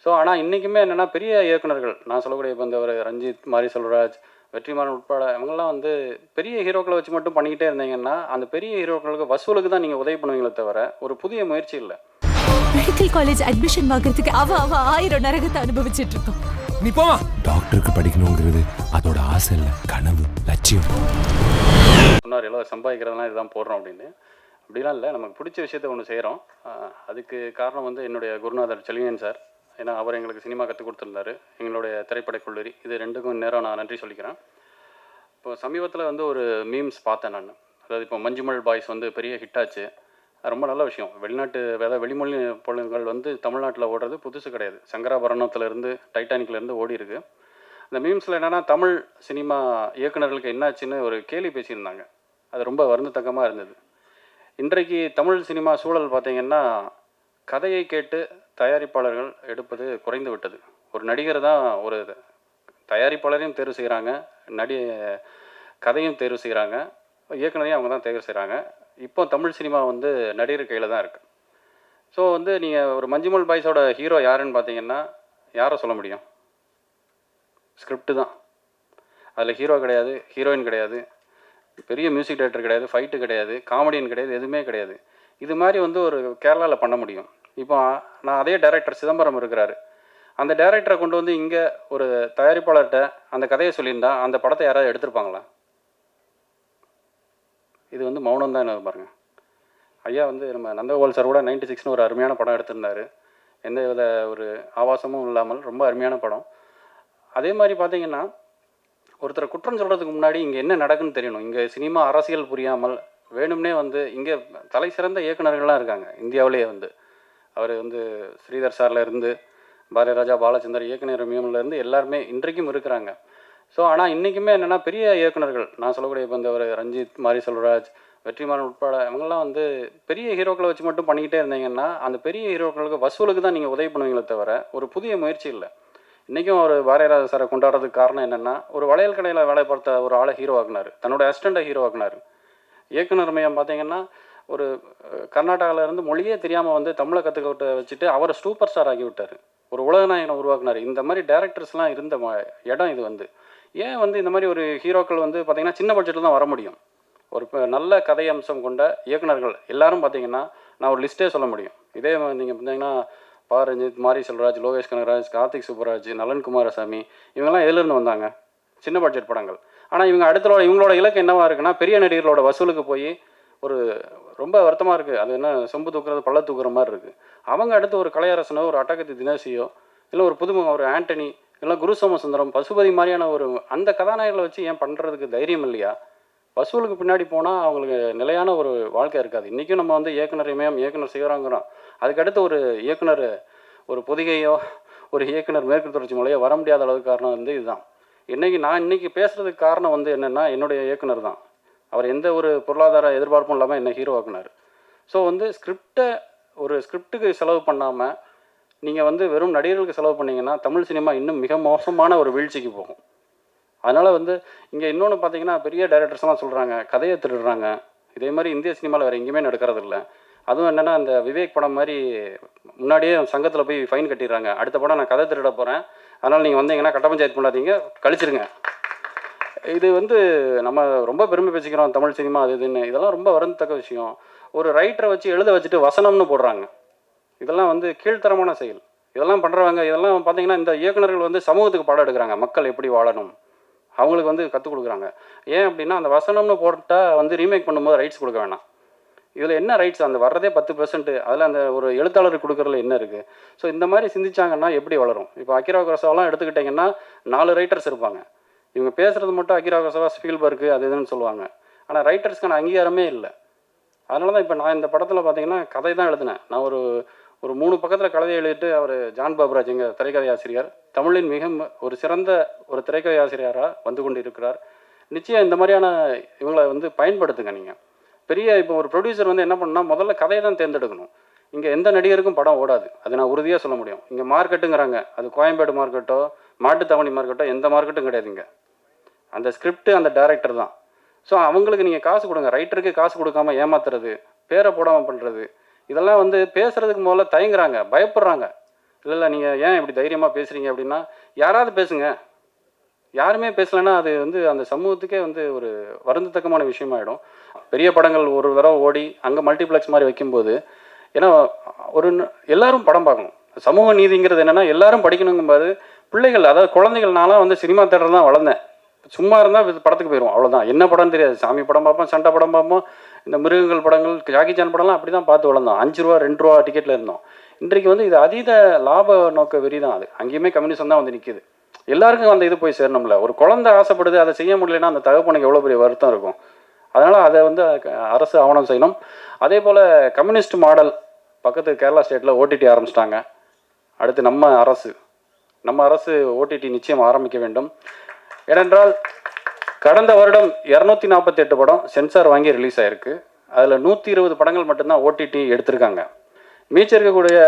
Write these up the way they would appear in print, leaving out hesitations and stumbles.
So ஆனால் இன்றைக்குமே என்னென்னா பெரிய இயக்குனர்கள் நான் சொல்லக்கூடிய இப்போ இந்த ஒரு ரஞ்சித், மாரி செல்வராஜ், வெற்றிமாறன் உட்பட இவங்கெல்லாம் வந்து பெரிய ஹீரோக்களை வச்சு மட்டும் பண்ணிக்கிட்டே இருந்தீங்கன்னா அந்த பெரிய ஹீரோக்களுக்கு வசூலுக்கு தான் நீங்கள் உதவி பண்ணுவீங்களே தவிர ஒரு புதிய முயற்சி இல்லை. மெடிக்கல் காலேஜ் அட்மிஷன் வாங்குறதுக்கு அவ 1000 நரகத்தை அனுபவிச்சுட்டு இருக்கோம். நீ போமா. டாக்டருக்கு படிக்கணுங்கிறது அதோட ஆசை இல்லை, கனவு, லட்சியம். சொன்னார் எல்லாம் சம்பாதிக்கிறதெல்லாம் இதுதான் போடுறோம் அப்படின்னு. அப்படிலாம் இல்லை, நமக்கு பிடிச்ச விஷயத்த ஒன்று செய்கிறோம். அதுக்கு காரணம் வந்து என்னுடைய குருநாதர் செல்வியன் சார். ஏன்னா அவர் எங்களுக்கு சினிமா கற்றுக் கொடுத்துருந்தாரு, எங்களுடைய திரைப்பட கல்லூரி. இது ரெண்டுக்கும் நேரம் நான் நன்றி சொல்லிக்கிறேன். இப்போ சமீபத்தில் வந்து ஒரு மீம்ஸ் பார்த்தேன் நான். அதாவது இப்போ மஞ்சுமல் பாய்ஸ் வந்து பெரிய ஹிட் ஆச்சு. ரொம்ப நல்ல விஷயம். வெளிநாட்டு வெளிமொழி பொருள்கள் வந்து தமிழ்நாட்டில் ஓடுறது புதுசு கிடையாது. சங்கராபரணத்துலேருந்து டைட்டானிக்லேருந்து ஓடி இருக்கு. அந்த மீம்ஸில் என்னென்னா தமிழ் சினிமா இயக்குநர்களுக்கு என்னாச்சுன்னு ஒரு கேள்வி பேசியிருந்தாங்க. அது ரொம்ப வருந்தத்தக்கமாக இருந்தது. இன்றைக்கு தமிழ் சினிமா சூழல் பார்த்திங்கன்னா கதையை கேட்டு தயாரிப்பாளர்கள் எடுப்பது குறைந்து விட்டது. ஒரு நடிகர் தான் ஒரு தயாரிப்பாளரையும் தேர்வு செய்கிறாங்க, கதையும் தேர்வு செய்கிறாங்க, இயக்குனரையும் அவங்க தான் தேர்வு செய்கிறாங்க. இப்போ தமிழ் சினிமா வந்து நடிகர் கையில் தான் இருக்குது. ஸோ வந்து நீங்கள் ஒரு மஞ்சுமல் பாய்ஸோட ஹீரோ யாருன்னு பார்த்தீங்கன்னா யாரை சொல்ல முடியும்? ஸ்கிரிப்டு தான். அதில் ஹீரோ கிடையாது, ஹீரோயின் கிடையாது, பெரிய மியூசிக் டைரக்டர் கிடையாது, ஃபைட்டு கிடையாது, காமெடியன் கிடையாது, எதுவுமே கிடையாது. இது மாதிரி வந்து ஒரு கேரளாவில் பண்ண முடியும். இப்போ நான் அதே டைரக்டர் சிதம்பரம் இருக்கிறாரு. அந்த டைரக்டரை கொண்டு வந்து இங்கே ஒரு தயாரிப்பாளர்கிட்ட அந்த கதையை சொல்லியிருந்தா அந்த படத்தை யாராவது எடுத்திருப்பாங்களா? இது வந்து மௌனம் தான் என்ன பாருங்கள். ஐயா வந்து நம்ம நந்தகோபால் சார் கூட 96ன்னு ஒரு அருமையான படம் எடுத்திருந்தார். எந்த வித ஒரு ஆபாசமும் இல்லாமல் ரொம்ப அருமையான படம். அதே மாதிரி பார்த்தீங்கன்னா ஒருத்தரை குற்றம் சொல்கிறதுக்கு முன்னாடி இங்கே என்ன நடக்குன்னு தெரியணும். இங்கே சினிமா அரசியல் புரியாமல் வேணும்னே வந்து இங்கே தலை சிறந்த இயக்குநர்கள்லாம் இருக்காங்க இந்தியாவிலேயே. வந்து அவர் வந்து ஸ்ரீதர் சாரில் இருந்து பாரதிராஜா, பாலச்சந்தர், இயக்குனர் மியூமிலேருந்து எல்லாருமே இன்றைக்கும் இருக்கிறாங்க. ஸோ ஆனால் இன்றைக்குமே என்னென்னா பெரிய இயக்குனர்கள் நான் சொல்லக்கூடிய இப்போ இந்த ஒரு ரஞ்சித், மாரி செல்வராஜ், வெற்றிமாறன் உட்பட இவங்கெல்லாம் வந்து பெரிய ஹீரோக்களை வச்சு மட்டும் பண்ணிக்கிட்டே இருந்தீங்கன்னா அந்த பெரிய ஹீரோக்களுக்கு வசூலுக்கு தான் நீங்கள் உதவி பண்ணுவீங்களே தவிர ஒரு புதிய முயற்சி இல்லை. இன்றைக்கும் ஒரு பாரதிராஜா சாரை கொண்டாடுறதுக்கு காரணம் என்னென்னா ஒரு வளையல் கடையில் வேலை பார்த்த ஒரு ஆளை ஹீரோ ஆக்குனார், தன்னோட அசிஸ்டண்ட்டை ஹீரோ ஆக்குனார். இயக்குனர் மையம் பார்த்தீங்கன்னா ஒரு கர்நாடகாவிலேருந்து மொழியே தெரியாமல் வந்து தமிழை கற்றுக்கிட்ட வச்சுட்டு அவரை சூப்பர் ஸ்டார் ஆக்கி விட்டார், ஒரு உலகநாயகனை உருவாக்குனார். இந்த மாதிரி டேரக்டர்ஸ்லாம் இருந்த இடம் இது. வந்து ஏன் வந்து இந்த மாதிரி ஒரு ஹீரோக்கள் வந்து பார்த்திங்கன்னா சின்ன பட்ஜெட்டில் தான் வர முடியும். ஒரு நல்ல கதை அம்சம் கொண்ட இயக்குனர்கள் எல்லாரும் பார்த்திங்கன்னா நான் ஒரு லிஸ்ட்டே சொல்ல முடியும். இதே நீங்கள் பார்த்தீங்கன்னா ரஞ்சித், மாரி செல்வராஜ், லோகேஷ் கனகராஜ், கார்த்திக் சுப்பராஜ், நலன் குமாரசாமி, இவங்கெல்லாம் எதிலிருந்து வந்தாங்க? சின்ன பட்ஜெட் படங்கள். ஆனால் இவங்க இவங்களோட இலக்கு என்னவாக இருக்குன்னா பெரிய நடிகர்களோட வசூலுக்கு போய் ஒரு ரொம்ப வருத்தமாக இருக்குது. அது என்ன சொம்பு தூக்குறது பள்ள தூக்குற மாதிரி இருக்குது. அவங்க அடுத்து ஒரு கலையரசனோ, ஒரு அட்டகத்தி தினேசியோ, இல்லை ஒரு புதுமுகம் ஒரு ஆண்டனி, இல்லை குரு சோமசுந்தரம், பசுபதி மாதிரியான ஒரு அந்த கதாநாயகர்களை வச்சு ஏன் பண்ணுறதுக்கு தைரியம் இல்லையா? வசூலுக்கு பின்னாடி போனால் அவங்களுக்கு நிலையான ஒரு வாழ்க்கை இருக்காது. இன்றைக்கும் நம்ம வந்து இயக்குனர் செய்கிறாங்கிறோம். அதுக்கடுத்து ஒரு இயக்குனர் ஒரு பொதிகையோ ஒரு இயக்குனர் மேற்கு தொடர்ச்சி மலையோ வர முடியாத அளவுக்கு காரணம் வந்து இதுதான். இன்றைக்கி பேசுகிறதுக்கு காரணம் வந்து என்னென்னா என்னுடைய இயக்குனர் தான். அவர் எந்த ஒரு பொருளாதார எதிர்பார்ப்பும் இல்லாமல் என்ன ஹீரோ ஆக்குனார். ஸோ வந்து ஸ்கிரிப்டுக்கு செலவு பண்ணாமல் நீங்கள் வந்து வெறும் நடிகர்களுக்கு செலவு பண்ணிங்கன்னா தமிழ் சினிமா இன்னும் மிக மோசமான ஒரு வீழ்ச்சிக்கு போகும். அதனால் வந்து இங்கே இன்னொன்று பார்த்தீங்கன்னா பெரிய டைரக்டர்ஸ்லாம் சொல்கிறாங்க கதையை திருடுறாங்க. இதே மாதிரி இந்திய சினிமாவில் வேறு எங்கேயுமே நடக்கிறது இல்லை. அதுவும் என்னென்னா அந்த விவேக் படம் மாதிரி முன்னாடியே சங்கத்தில் போய் ஃபைன் கட்டிடுறாங்க. அடுத்த படம் நான் கதை திருட போகிறேன், அதனால் நீங்கள் வந்தீங்கன்னா கட்ட பஞ்சாயத்து பண்ணாதீங்க, கழிச்சிருங்க. இது வந்து நம்ம ரொம்ப பெருமை பேசிக்கிறோம் தமிழ் சினிமா அது இதுன்னு. இதெல்லாம் ரொம்ப வருந்தத்தக்க விஷயம். ஒரு ரைட்டரை வச்சு எழுத வச்சுட்டு வசனம்னு போடுறாங்க. இதெல்லாம் வந்து கீழ்த்தரமான செயல். இதெல்லாம் பண்ணுறவங்க இதெல்லாம் பார்த்தீங்கன்னா இந்த இயக்குநர்கள் வந்து சமூகத்துக்கு பாடம் எடுக்கிறாங்க. மக்கள் எப்படி வாழணும் அவங்களுக்கு வந்து கற்றுக் கொடுக்குறாங்க. ஏன் அப்படின்னா அந்த வசனம்னு போட்டால் வந்து ரீமேக் பண்ணும்போது ரைட்ஸ் கொடுக்க வேணாம். இதில் என்ன ரைட்ஸ்? அந்த வர்றதே 10%. அதில் அந்த ஒரு எழுத்தாளருக்கு கொடுக்குறதுல என்ன இருக்குது? ஸோ இந்த மாதிரி சிந்திச்சாங்கன்னா எப்படி வளரும்? இப்போ அகிரா குரோசாவாலாம் எடுத்துக்கிட்டிங்கன்னா 4 ரைட்டர்ஸ் இருப்பாங்க. இவங்க பேசுகிறது மட்டும் அகிரா குரோசாவா, ஸ்பீல்பர்க்கு அது இதுன்னு சொல்லுவாங்க. ஆனால் ரைட்டர்ஸ்க்கான அங்கீகாரமே இல்லை. அதனால தான் இப்போ நான் இந்த படத்தில் பார்த்தீங்கன்னா கதை தான் எழுதினேன். நான் ஒரு 3 பக்கத்தில் கதையை எழுதிட்டு அவர் ஜான் பாபுராஜ் எங்கள் திரைக்கதை ஆசிரியர் தமிழின் மிக ஒரு சிறந்த ஒரு திரைக்கதை ஆசிரியராக வந்து கொண்டு இருக்கிறார். நிச்சயம் இந்த மாதிரியான இவங்களை வந்து பயன்படுத்துங்க. நீங்கள் பெரிய இப்போ ஒரு ப்ரொடியூசர் வந்து என்ன பண்ணால் முதல்ல கதையை தான் தேர்ந்தெடுக்கணும். இங்கே எந்த நடிகருக்கும் படம் ஓடாது, அது நான் உறுதியாக சொல்ல முடியும். இங்கே மார்க்கெட்டுங்கிறாங்க, அது கோயம்பேடு மார்க்கெட்டோ மாட்டுத்தாவணி மார்க்கெட்டோ எந்த மார்க்கெட்டும் கிடையாது. இங்கே அந்த ஸ்கிரிப்ட் அந்த டைரக்டர் தான். ஸோ அவங்களுக்கு நீங்கள் காசு கொடுங்க. ரைட்டருக்கு காசு கொடுக்காம ஏமாத்துறது, பேரை போடாமல் பண்ணுறது, இதெல்லாம் வந்து பேசுகிறதுக்கு முதல்ல தயங்குறாங்க, பயப்படுறாங்க. இல்லை நீங்கள் ஏன் இப்படி தைரியமாக பேசுகிறீங்க அப்படின்னா, யாராவது பேசுங்க. யாருமே பேசலைன்னா அது வந்து அந்த சமூகத்துக்கே வந்து ஒரு வருந்தத்தக்கமான விஷயமாயிடும். பெரிய படங்கள் ஒரு தடவை ஓடி அங்கே மல்டிப்ளெக்ஸ் மாதிரி வைக்கும்போது, ஏன்னா ஒரு எல்லாரும் படம் பார்க்கணும். சமூக நீதிங்கிறது என்னென்னா எல்லாரும் படிக்கணுங்கும்போது பிள்ளைகள், அதாவது குழந்தைகள், நான்லாம் வந்து சினிமா தேட்டர் தான் வளர்ந்தேன். சும்மா இருந்தால் படத்துக்கு போயிடுவோம், அவ்வளோதான். என்ன படம்னு தெரியாது. சாமி படம் பார்ப்போம், சண்டை படம் பார்ப்போம், இந்த மிருகங்கள் படங்கள், ஜாக்கி சான் படம்லாம் அப்படி தான் பார்த்து வளர்ந்தோம். 5 ரூபா 2 ரூபா டிக்கெட்டில் இருந்தோம். இன்றைக்கு வந்து இது அதீத லாப நோக்க வெறி தான். அது அங்கேயுமே கம்யூனிசம் தான் வந்து நிற்கிது. எல்லாருக்கும் அந்த இது போய் சேரணும்ல. ஒரு குழந்தை ஆசைப்படுது, அதை செய்ய முடியலன்னா அந்த தகப்பனுக்கு எவ்வளோ பெரிய வருத்தம் இருக்கும். அதனால் அதை வந்து அரசு ஆவணம் செய்யணும். அதே போல் கம்யூனிஸ்ட் மாடல் பக்கத்து கேரளா ஸ்டேட்டில் ஓடிடி ஆரம்பிச்சிட்டாங்க. அடுத்து நம்ம அரசு ஓடிடி நிச்சயம் ஆரம்பிக்க வேண்டும். ஏனென்றால் கடந்த வருடம் 248 படம் சென்சார் வாங்கி ரிலீஸ் ஆகிருக்கு. அதில் 120 படங்கள் மட்டும்தான் ஓடிடி எடுத்திருக்காங்க. மீச்சம் இருக்கக்கூடிய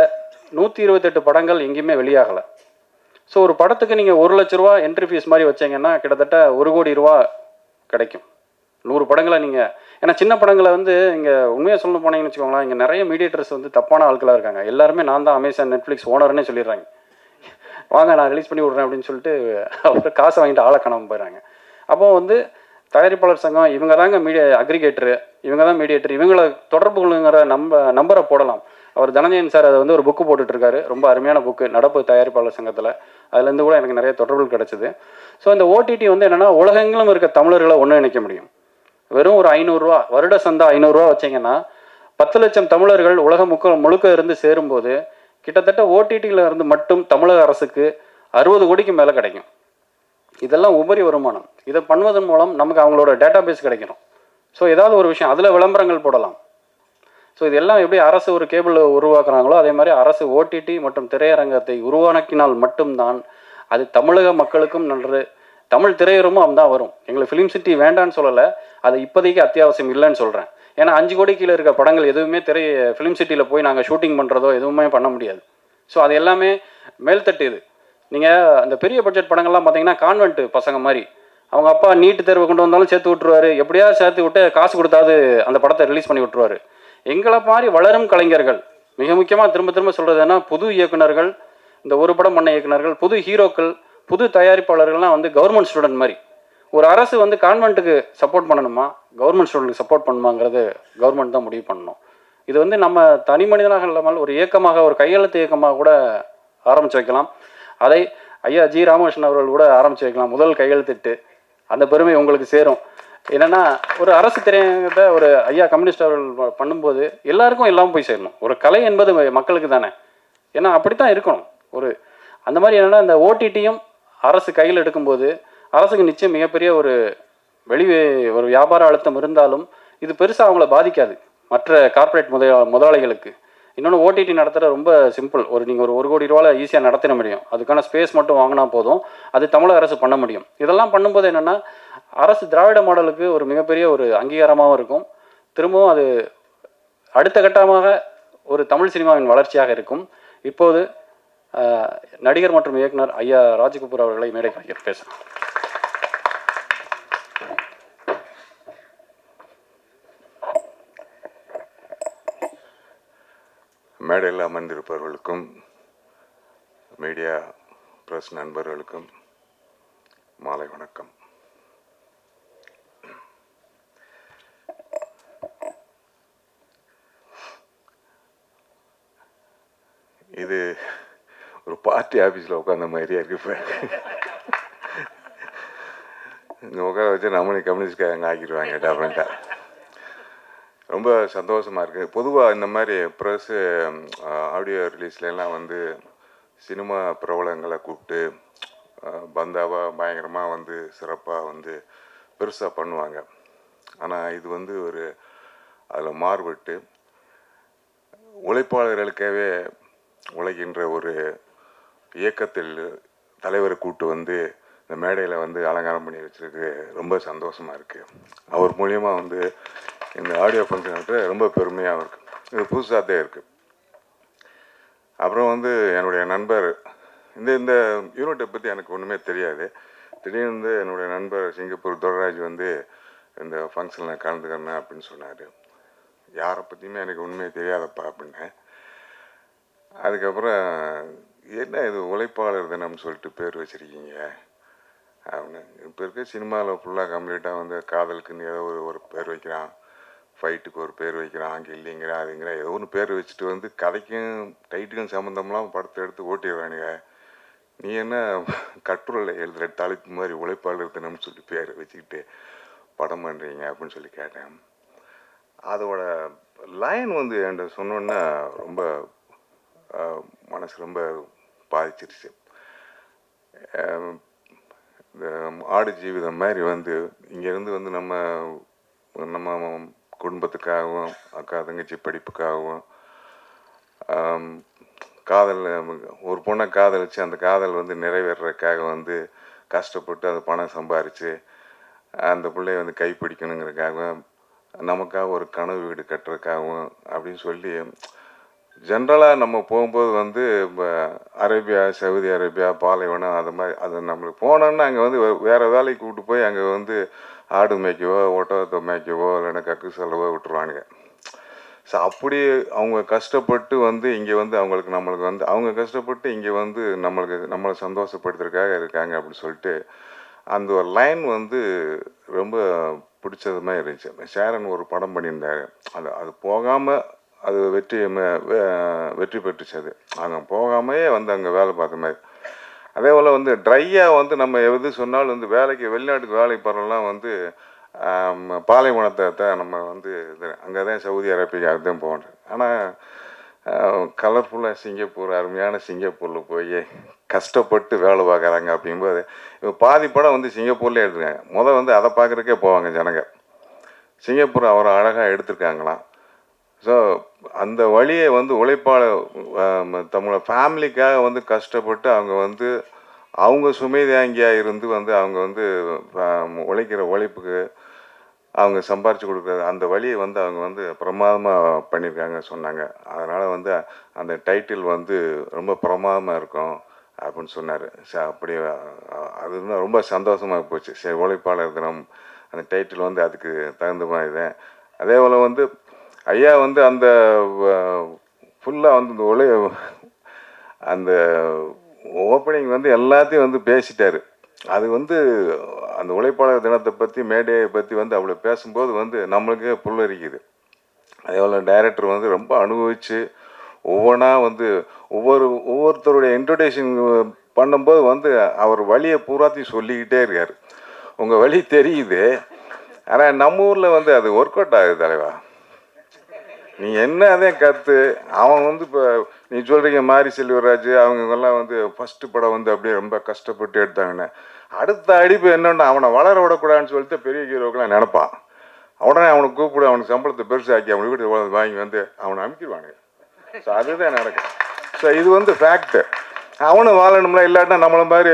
128 படங்கள் எங்கேயுமே வெளியாகலை. ஸோ ஒரு படத்துக்கு நீங்கள் 1 லட்ச ரூபா என்ட்ரி ஃபீஸ் மாதிரி வச்சிங்கன்னா கிட்டத்தட்ட 1 கோடி ரூபா கிடைக்கும். 100 படங்களை நீங்கள், ஏன்னா சின்ன படங்களை வந்து இங்கே உண்மையாக சொல்ல போனீங்கன்னு வச்சுக்கோங்களேன், இங்கே நிறைய மீடியேட்டர்ஸ் வந்து தப்பான ஆட்களாக இருக்காங்க. எல்லாருமே நான் தான் அமேசான் நெட்ஃப்ளிக்ஸ் ஓனர்னே சொல்லிடுறாங்க. வாங்க நான் ரிலீஸ் பண்ணி விட்றேன் அப்படின்னு சொல்லிட்டு அவர் காசை வாங்கிட்டு ஆளை காணாமல் போயிடுறாங்க. அப்போ வந்து தயாரிப்பாளர் சங்கம் இவங்க தாங்க அக்ரிகேட்டரு, இவங்க தான் மீடியேட்டர், இவங்களை தொடர்பு கொள்ளுங்கிற நம்பரை போடலாம். அவர் தனஞ்சயன் சார் அதை வந்து ஒரு புக்கு போட்டுட்ருக்காரு, ரொம்ப அருமையான புக்கு, நடப்பு தயாரிப்பாளர் சங்கத்தில். அதுலேருந்து கூட எனக்கு நிறைய தொடர்புகள் கிடச்சிது. ஸோ இந்த ஓடிடி வந்து என்னென்னா உலகெங்கிலும் இருக்க தமிழர்களை ஒன்று இணைக்க முடியும். வெறும் ஒரு 500 ரூபா, வருட சந்தா 500 ரூபா வச்சிங்கன்னா 10 லட்சம் தமிழர்கள் உலகம் முழுக்க இருந்து சேரும்போது கிட்டத்தட்ட ஓடிடியில் இருந்து மட்டும் தமிழக அரசுக்கு 60 கோடிக்கு மேலே கிடைக்கும். இதெல்லாம் உபரி வருமானம். இதை பண்ணுவதன் மூலம் நமக்கு அவங்களோட டேட்டா பேஸ் கிடைக்கணும். ஸோ ஏதாவது ஒரு விஷயம் அதில் விளம்பரங்கள் போடலாம். ஸோ இதெல்லாம் எப்படி அரசு ஒரு கேபிள் உருவாக்குறாங்களோ அதே மாதிரி அரசு ஓடிடி மற்றும் திரையரங்கத்தை உருவாக்கினால் மட்டும்தான் அது தமிழக மக்களுக்கும் நல்லது. தமிழ் திரையரங்கமும் அதுதான் வரும். எங்களுக்கு ஃபிலிம் சிட்டி வேண்டான்னு சொல்லலை, அது இப்போதைக்கு அத்தியாவசியம் இல்லைன்னு சொல்கிறேன். ஏன்னா 5 கோடி கீழே இருக்க படங்கள் எதுவுமே ஃபிலிம் சிட்டியில் போய் நாங்கள் ஷூட்டிங் பண்ணுறதோ எதுவுமே பண்ண முடியாது. ஸோ அது எல்லாமே மேல்தட்டு. இது நீங்கள் அந்த பெரிய பட்ஜெட் படங்கள்லாம் பார்த்தீங்கன்னா கான்வென்ட் பசங்க மாதிரி, அவங்க அப்பா நீட்டு தேர்வு கொண்டு வந்தாலும் சேர்த்து விட்டுருவாரு, எப்படியாவது சேர்த்து விட்டு காசு கொடுத்தாது அந்த படத்தை ரிலீஸ் பண்ணி விட்டுருவாரு. எங்களை மாதிரி வளரும் கலைஞர்கள், மிக முக்கியமாக திரும்ப சொல்கிறதுனா புது இயக்குநர்கள், இந்த ஒரு படம் பண்ண இயக்குநர்கள், புது ஹீரோக்கள், புது தயாரிப்பாளர்கள்லாம் வந்து கவர்மெண்ட் ஸ்டூடெண்ட் மாதிரி. ஒரு அரசு வந்து கான்வென்ட்டுக்கு சப்போர்ட் பண்ணணுமா, கவர்மெண்ட் ஸ்டூடெண்ட்டுக்கு சப்போர்ட் பண்ணணுமாங்கிறது கவர்மெண்ட் தான் முடிவு பண்ணணும். இது வந்து நம்ம தனி மனிதனாக இல்லாமல் ஒரு இயக்கமாக, ஒரு கையெழுத்து இயக்கமாக கூட ஆரம்பித்து வைக்கலாம். அதை ஐயா ஜி ராமகிருஷ்ணன் அவர்கள் கூட ஆரம்பித்து வைக்கலாம். முதல் கையெழுத்திட்டு அந்த பெருமை உங்களுக்கு சேரும். என்னென்னா ஒரு அரசு திரையரங்கத்தை ஒரு ஐயா கம்யூனிஸ்ட் அவர்கள் பண்ணும்போது எல்லாருக்கும் எல்லாம் போய் சேரணும். ஒரு கலை என்பது மக்களுக்கு தானே, ஏன்னா அப்படி தான் இருக்கணும். ஒரு அந்த மாதிரி என்னென்னா இந்த ஓடிடியும் அரசு கையில் எடுக்கும்போது அரசுக்கு நிச்சயம் மிகப்பெரிய ஒரு வியாபார அழுத்தம் இருந்தாலும் இது பெருசாக அவங்கள பாதிக்காது. மற்ற கார்ப்பரேட் முதலாளிகளுக்கு இன்னொன்று ஓடிடி நடத்துகிற ரொம்ப சிம்பிள். நீங்கள் ஒரு கோடி ரூபாவில் ஈஸியாக நடத்திட முடியும். அதுக்கான ஸ்பேஸ் மட்டும் வாங்கினா போதும். அது தமிழக அரசு பண்ண முடியும். இதெல்லாம் பண்ணும்போது என்னென்னா அரசு திராவிட மாடலுக்கு ஒரு மிகப்பெரிய ஒரு அங்கீகாரமாகவும் இருக்கும். திரும்பவும் அது அடுத்த கட்டமாக ஒரு தமிழ் சினிமாவின் வளர்ச்சியாக இருக்கும். இப்போது நடிகர் மற்றும் இயக்குனர் ஐயா ராஜ்கபூர் அவர்களை மேடை கலைஞர் பேசுகிறேன். மேடையில் அமர்ந்திருப்பவர்களுக்கும் மீடியா பிரஸ் நண்பர்களுக்கும் மாலை வணக்கம். இது ஒரு பார்ட்டி ஆஃபீஸில் உட்காந்த மாதிரியே இருக்கு. இப்போ இங்கே உட்கார வச்சு நம்மளே கம்யூனிஸ்ட்காரங்க ஆக்கிடுவாங்க டெஃபரெண்ட்டாக. ரொம்ப சந்தோஷமாக இருக்குது. பொதுவாக இந்த மாதிரி ப்ரெஸ்ஸு ஆடியோ ரிலீஸ்லாம் வந்து சினிமா பிரபலங்களை கூப்பிட்டு பந்தாவாக பயங்கரமாக வந்து சிறப்பாக வந்து பெருசாக பண்ணுவாங்க. ஆனால் இது வந்து அதில் மாறுபட்டு உழைப்பாளர்களுக்காகவே உழைக்கின்ற ஒரு இயக்கத்தில் தலைவரை கூப்பிட்டு வந்து இந்த மேடையில் வந்து அலங்காரம் பண்ணி வச்சுருக்கு. ரொம்ப சந்தோஷமாக இருக்குது. அவர் மூலியமாக வந்து இந்த ஆடியோ ஃபங்க்ஷன் ரொம்ப பெருமையாகவும் இருக்குது. இது புதுசாக தான் இருக்குது. அப்புறம் வந்து என்னுடைய நண்பர் இந்த யூனிட்டை பற்றி எனக்கு ஒன்றுமே தெரியாது. திடீர்னு என்னுடைய நண்பர் சிங்கப்பூர் துரராஜ் வந்து இந்த ஃபங்க்ஷனில் கலந்துக்கிறேன் அப்படின்னு சொன்னார். யாரை பற்றியுமே எனக்கு ஒன்றுமே தெரியாதப்பா அப்படின்னேன். அதுக்கப்புறம் என்ன இது உழைப்பாளர் தினம்னு சொல்லிட்டு பேர் வச்சுருக்கீங்க அப்படின்னு. இப்போ இருக்க சினிமாவில் ஃபுல்லாக கம்ப்ளீட்டாக வந்து காதலுக்குன்னு ஏதோ ஒரு பேர் வைக்கிறான், ஃபைட்டுக்கு ஒரு பேர் வைக்கிறான், அங்கே இல்லைங்கிற அதுங்கிற ஏதோ ஒன்று பேர் வச்சுட்டு வந்து கதைக்கும் டைட்டுக்கும் சம்மந்தம்லாம் படத்தை எடுத்து ஓட்டிடுறானுங்க. நீ என்ன கட்டுரையில் எழுதுகிற தலைப்பு மாதிரி உழைப்பாளர் தினம்னு சொல்லி பேர் வச்சுக்கிட்டு படம் பண்ணுறீங்க அப்படின்னு சொல்லி கேட்டேன். அதோட லைன் வந்து என்கிட்ட சொன்னோன்னா ரொம்ப மனசு ரொம்ப பாதிச்சிருச்சு. இந்த ஆடு ஜீவிதம் மாதிரி வந்து இங்கேருந்து வந்து நம்ம குடும்பத்துக்காகவும் அக்கா தங்கச்சி படிப்புக்காகவும் காதல் ஒரு பொண்ணை காதலிச்சு அந்த காதல் வந்து நிறைவேறதுக்காக வந்து கஷ்டப்பட்டு அது பணம் சம்பாரித்து அந்த பிள்ளைய வந்து கைப்பிடிக்கணுங்கிறதுக்காகவும் நமக்காக ஒரு கனவு வீடு கட்டுறதுக்காகவும் அப்படின்னு சொல்லி ஜென்ரலாக நம்ம போகும்போது வந்து இப்போ அரேபியா, சவுதி அரேபியா, பாலைவனம் அது மாதிரி அது நம்மளுக்கு போனோன்னா அங்கே வந்து வேறு வேலைக்கு கூப்பிட்டு போய் அங்கே வந்து ஆடு மேய்க்கவோ ஒட்டகத்தை மேய்க்கவோ இல்லைன்னா கக்கு செலவோ விட்டுருவானுங்க. ஸோ அப்படி அவங்க கஷ்டப்பட்டு வந்து இங்கே வந்து நம்மளுக்கு வந்து அவங்க கஷ்டப்பட்டு இங்கே வந்து நம்மளை சந்தோஷப்படுத்துறதுக்காக இருக்காங்க அப்படின்னு சொல்லிட்டு அந்த ஒரு லைன் வந்து ரொம்ப பிடிச்சது மாதிரி இருந்துச்சு. சேரன் ஒரு படம் பண்ணியிருந்தாரு, அது போகாமல் அது வெற்றி பெற்றுச்சு. அது அங்கே போகாமையே வந்து அங்கே வேலை பார்த்த மாதிரி. அதே போல் வந்து ட்ரையாக வந்து நம்ம எது சொன்னாலும் வந்து வெளிநாட்டுக்கு வேலைக்கு போகிறோம்லாம் வந்து பாலைவனத்தை நம்ம வந்து அங்கே தான் சவுதி அரேபியா தான் போகிறோம். ஆனால் கலர்ஃபுல்லாக சிங்கப்பூர், அருமையான சிங்கப்பூரில் போய் கஷ்டப்பட்டு வேலை பார்க்குறாங்க. அப்படிங்கும்போது இப்போ பாதி படம் வந்து சிங்கப்பூர்லேயே எடுத்துருக்காங்க. வந்து அதை பார்க்குறதுக்கே போவாங்க ஜனங்க. சிங்கப்பூர் அவரை அழகாக எடுத்திருக்காங்களாம். ஸோ அந்த வழியை வந்து தம்மளோட ஃபேமிலிக்காக வந்து கஷ்டப்பட்டு அவங்க சுமைதாங்கியாக இருந்து வந்து அவங்க வந்து உழைக்கிற உழைப்புக்கு அவங்க சம்பாரித்து கொடுக்குறது அந்த வழியை வந்து அவங்க வந்து பிரமாதமாக பண்ணியிருக்காங்க சொன்னாங்க. அதனால் வந்து அந்த டைட்டில் வந்து ரொம்ப பிரமாதமாக இருக்கும் அப்படின்னு சொன்னார். அப்படி அது ரொம்ப சந்தோஷமாக போச்சு. சரி, உழைப்பாளர் தினம் அந்த டைட்டில் வந்து அதுக்கு தகுந்த மாதிரி தான். அதே போல் வந்து ஐயா வந்து அந்த ஃபுல்லாக வந்து அந்த ஓப்பனிங் வந்து எல்லாத்தையும் வந்து பேசிட்டார். அது வந்து அந்த உழைப்பாளர் தினத்தை பற்றி மேடையை பற்றி வந்து அவ்வளோ பேசும்போது வந்து நம்மளுக்கே புல்லரிக்குது. அதே போல் டைரக்டர் வந்து ரொம்ப அனுபவித்து ஒவ்வொன்றா வந்து ஒவ்வொருத்தருடைய இன்ட்ரொடக்ஷன் பண்ணும்போது வந்து அவர் வழியை பூராத்தையும் சொல்லிக்கிட்டே இருக்கார். உங்கள் வழி தெரியுது, ஆனால் நம்ம ஊரில் வந்து அது ஒர்க் அவுட் ஆகுது தலைவா. நீ என்ன அதே கற்று அவன் வந்து இப்போ நீ சொல்கிறீங்க மாரி செல்வராஜ் அவங்கெல்லாம் வந்து ஃபஸ்ட்டு படம் வந்து அப்படியே ரொம்ப கஷ்டப்பட்டு எடுத்தாங்கன்னு அடுத்த அடிப்பு என்னென்னா அவனை வளர விடக்கூடாதுன்னு சொல்லிட்டு பெரிய ஹீரோக்கெலாம் நினப்பான். உடனே அவனுக்கு கூப்பிடு, அவனுக்கு சம்பளத்தை பெருசாக்கி அவனுக்கு வீட்டு வாங்கி வந்து அவனை அமுக்கிடுவானுங்க. ஸோ அதுதான் நடக்கும். ஸோ இது வந்து ஃபேக்ட்டு. அவனும் வாழணும்ல, இல்லாட்டினா நம்மளை மாதிரி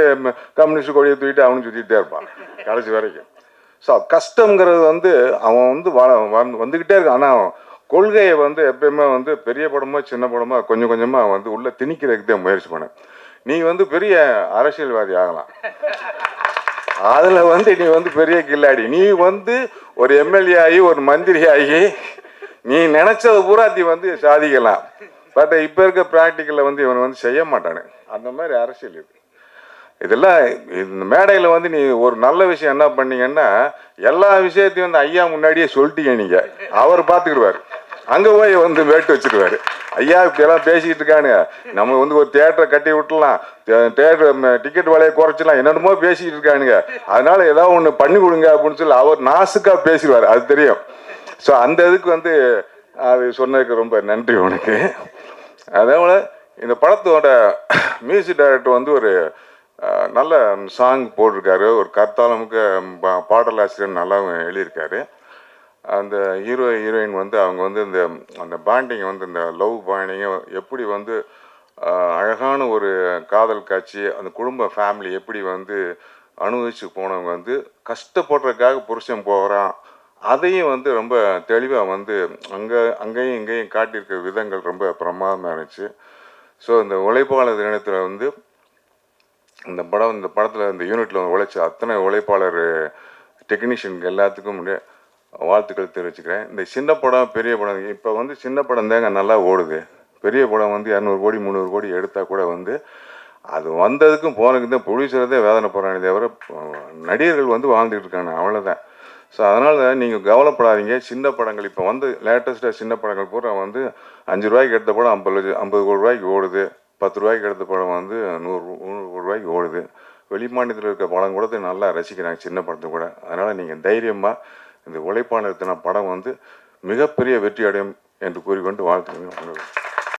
கம்யூனிஸ்ட் கொடியை தூக்கிட்டு அவனும் சுற்றிக்கிட்டே இருப்பான் கடைசி வரைக்கும். ஸோ கஷ்டங்கிறது வந்து அவன் வந்து வந்துக்கிட்டே இருக்கான். ஆனால் கொள்கையை வந்து எப்பயுமே வந்து பெரிய படமோ சின்ன படமோ கொஞ்சம் கொஞ்சமாக வந்து உள்ளே திணிக்கிறதுக்கு தான் முயற்சி பண்ண. நீ வந்து பெரிய அரசியல்வாதி ஆகலாம், அதில் வந்து நீ வந்து பெரிய கில்லாடி, நீ வந்து ஒரு எம்எல்ஏ ஆகி ஒரு மந்திரி ஆகி நீ நினச்சதை பூராத்தி வந்து சாதிக்கலாம். பட் இப்போ இருக்க ப்ராக்டிக்கலில் வந்து இவன் வந்து செய்ய மாட்டானு. அந்த மாதிரி அரசியல் இது. இதெல்லாம் இந்த மேடையில் வந்து நீ ஒரு நல்ல விஷயம் என்ன பண்ணீங்கன்னா எல்லா விஷயத்தையும் வந்து ஐயா முன்னாடியே சொல்லிட்டீங்க. நீங்கள் அவர் பார்த்துக்கிடுவார், அங்கே போய் வந்து வேட்டு வச்சுருவார். ஐயா இப்படியெல்லாம் பேசிக்கிட்டு இருக்கானுங்க, நம்ம வந்து ஒரு தியேட்டரை கட்டி விட்டுலாம், தியேட்டர் டிக்கெட் விலையை குறைச்சிடலாம், என்னென்னமோ பேசிக்கிட்டு இருக்கானுங்க, அதனால் ஏதாவது ஒன்று பண்ணி கொடுங்க அப்படின்னு சொல்லி அவர் நாசுக்காக பேசிடுவார், அது தெரியும். ஸோ அந்த இதுக்கு வந்து அது சொன்னதுக்கு ரொம்ப நன்றி உனக்கு. அதே போல் இந்த படத்தோட மியூசிக் டைரக்டர் வந்து ஒரு நல்ல சாங் போட்டிருக்காரு. ஒரு கர்த்தாலமுக்கு பாடலாசிரியர் நல்லாவும் எழுதியிருக்காரு. அந்த ஹீரோயின் வந்து அவங்க வந்து அந்த பாண்டிங் வந்து இந்த லவ் பாண்டிங்கை எப்படி வந்து அழகான ஒரு காதல் காட்சி, அந்த குடும்ப ஃபேமிலி எப்படி வந்து அனுபவிச்சு போனவங்க வந்து கஷ்டப்படுறதுக்காக புருஷன் போகிறான், அதையும் வந்து ரொம்ப தெளிவாக வந்து அங்கேயும் இங்கேயும் காட்டியிருக்கிற விதங்கள் ரொம்ப பிரமாதமாக இருந்துச்சு. ஸோ இந்த உழைப்பாளர் தினத்தில் வந்து இந்த படத்தில் இந்த யூனிட்டில் உழைச்ச அத்தனை உழைப்பாளர் டெக்னீஷியனுக்கு எல்லாத்துக்கும் வாழ்த்துக்கள் தெரிவிச்சுக்கிறேன். இந்த சின்ன படம் பெரிய படம் இப்போ வந்து சின்ன படம் தாங்க நல்லா ஓடுது, பெரிய படம் வந்து 200 கோடி 300 கோடி எடுத்தால் கூட வந்து அது வந்ததுக்கும் போனதுக்கு தான் ப்ரொடியூசரதே வேதனைப்படுறானே தவிர நடிகர்கள் வந்து வாழ்ந்துட்டு இருக்காங்க, அவ்வளோதான். ஸோ அதனால் நீங்கள் கவலைப்படாதீங்க. சின்ன படங்கள் இப்போ வந்து லேட்டஸ்ட்டாக சின்ன படங்கள் பூரா வந்து 5 ரூபாய்க்கு எடுத்த படம் 50 கோடி ரூபாய்க்கு ஓடுது. 10 ரூபாய்க்கு எடுத்த படம் வந்து 100 கோடி ரூபாய்க்கு ஓடுது. வெளி மாநிலத்தில் இருக்க படம் கூட நல்லா ரசிக்கிறாங்க, சின்ன படத்தை கூட. அதனால் நீங்கள் தைரியமாக இந்த உழைப்பான படம் வந்து மிகப்பெரிய வெற்றி அடையும் என்று கூறிக்கொண்டு வாழ்த்துக்கிறேன்.